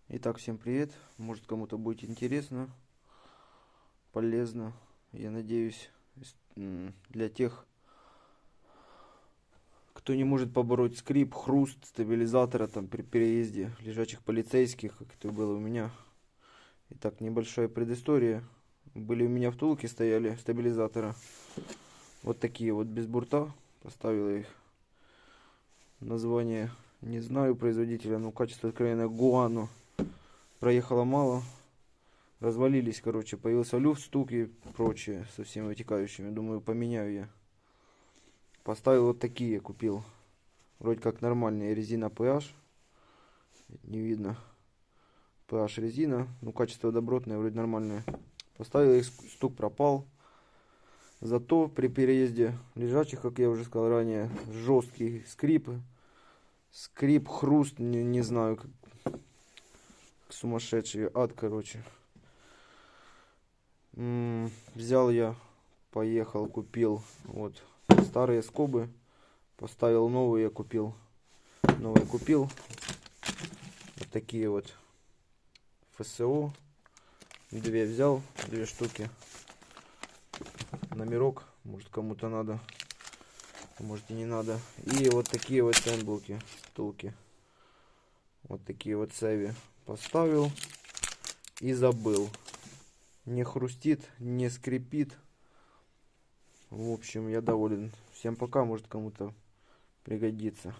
Итак, всем привет. Может, кому-то будет интересно, полезно. Я надеюсь, для тех, кто не может побороть скрип, хруст стабилизатора там при переезде лежачих полицейских, как это было у меня. Итак, небольшая предыстория. Были у меня втулки, стояли стабилизатора. Вот такие вот без бурта. Поставил их. Название не знаю производителя, но качество откровенно Гуано. Проехало мало. Развалились, короче, появился люфт, стук и прочее со всеми вытекающими. Думаю, поменяю я. Поставил вот такие, купил. Вроде как нормальные, резина PH. Не видно. PH резина. Ну, качество добротное, вроде нормальное. Поставил их, стук пропал. Зато при переезде лежачих, как я уже сказал ранее, жесткие скрипы. Скрип, хруст, не знаю, как сумасшедший ад, короче. Взял я, поехал, купил вот старые скобы, поставил новые, купил вот такие вот ФСО, две взял, две штуки, номерок, может кому-то надо, может и не надо, и вот такие вот стенблоки, втулки, вот такие вот Севи поставил и забыл. Не хрустит, не скрипит. В общем, я доволен. Всем пока, может кому-то пригодится.